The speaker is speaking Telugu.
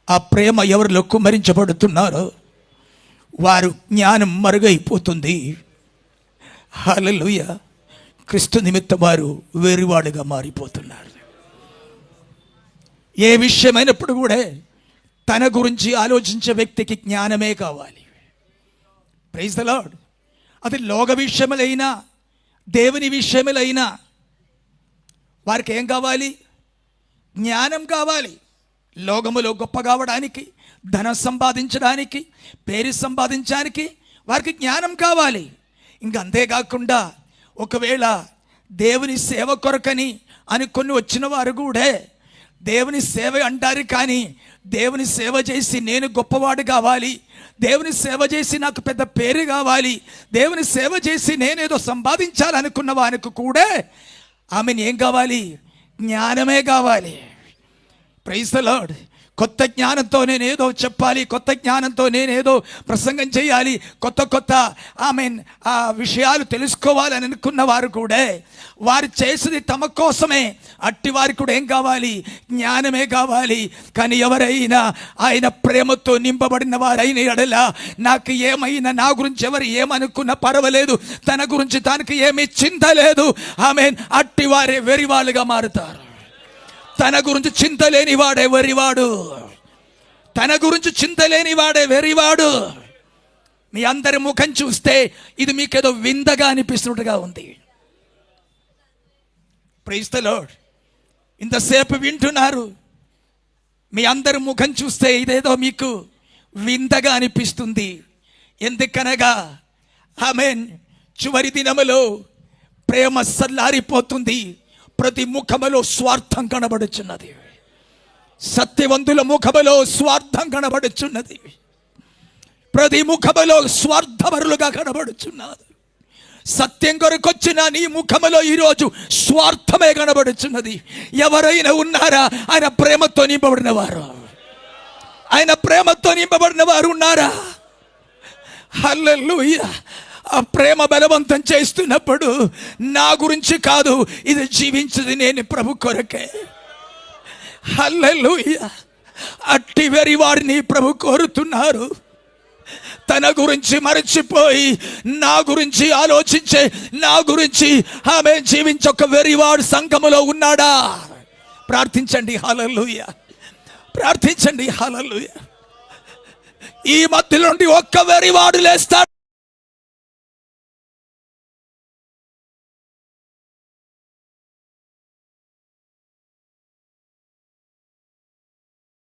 ఆ ప్రేమ ఎవరిలో కుమ్మరించబడుతున్నారో వారు జ్ఞానం మరుగైపోతుంది. హల్లెలూయా. క్రీస్తు నిమిత్తం వారు వేరువాడుగా మారిపోతున్నారు. ఏ విషయమైనప్పుడు కూడా తన గురించి ఆలోచించే వ్యక్తికి జ్ఞానమే కావాలి. Praise the Lord. అది లోక విషయములైనా దేవుని విషయములైనా వారికి ఏం కావాలి? జ్ఞానం కావాలి. లోకములో గొప్ప కావడానికి, ధనం సంపాదించడానికి, పేరు సంపాదించడానికి వారికి జ్ఞానం కావాలి. ఇంకా అంతేకాకుండా ఒకవేళ దేవుని సేవ కొరకని అనుకొని వచ్చిన వారు కూడా దేవుని సేవ అంటారు, కానీ దేవుని సేవ చేసి నేను గొప్పవాడు కావాలి, దేవుని సేవ చేసి నాకు పెద్ద పేరు కావాలి, దేవుని సేవ చేసి నేనేదో సంపాదించాలనుకున్న వారికి కూడా ఆమెను ఏం కావాలి? జ్ఞానమే కావాలి. Praise the Lord. కొత్త జ్ఞానంతో నేనేదో చెప్పాలి, కొత్త జ్ఞానంతో నేనేదో ప్రసంగం చేయాలి, కొత్త ఆ విషయాలు తెలుసుకోవాలని అనుకున్న వారు కూడా వారు చేసేది తమ కోసమే. అట్టి వారికి కూడా ఏం కావాలి? జ్ఞానమే కావాలి. కానీ ఎవరైనా ఆయన ప్రేమతో నింపబడిన వారైన ఎడల నాకు ఏమైనా, నా గురించి ఎవరు ఏమనుకున్నా పర్వాలేదు, తన గురించి తనకి ఏమీ చింత లేదు, ఆమెన్, అట్టి వారే వెరివాళ్ళుగా మారుతారు. తన గురించి చింత లేని వాడే వెరివాడు. తన గురించి చింత లేని వాడే వెరివాడు. మీ అందరి ముఖం చూస్తే ఇది మీకేదో విందగా అనిపిస్తున్నట్టుగా ఉంది. Praise the Lord. ఇంతసేపు వింటున్నారు, మీ అందరి ముఖం చూస్తే ఇదేదో మీకు విందగా అనిపిస్తుంది. ఎందుకనగా ఆమేన్, చివరి దినములో ప్రేమ సల్లారిపోతుంది. ప్రతి ముఖములో స్వార్థం కనబడుచున్నది. సత్యవంతుల ముఖములో స్వార్థం కనబడుచున్నది. ప్రతి ముఖములో స్వార్థపరులుగా కనబడుచున్నారు. సత్యం కొరకొచ్చిన నీ ముఖములో ఈరోజు స్వార్థమే కనబడుచున్నది. ఎవరైనా ఉన్నారా? ఆయన ప్రేమతో నింపబడిన వారు, ఆయన ప్రేమతో నింపబడిన వారు ఉన్నారా? హల్లెలూయా. ఆ ప్రేమ బలవంతం చేస్తున్నప్పుడు నా గురించి కాదు, ఇది జీవించేది నేను ప్రభు కొరకే. హల్లెలూయా. అట్టి వెరి వారిని ప్రభు కోరుతున్నారు. తన గురించి మరచిపోయి నా గురించి ఆలోచించే, నా గురించి ఆమె జీవించే ఒక వెరివాడు సంఘములో ఉన్నాడా? ప్రార్థించండి. హల్లెలూయా. ప్రార్థించండి. హల్లెలూయా. ఈ మధ్య నుండి ఒక్క వెరివాడు లేస్తాడు.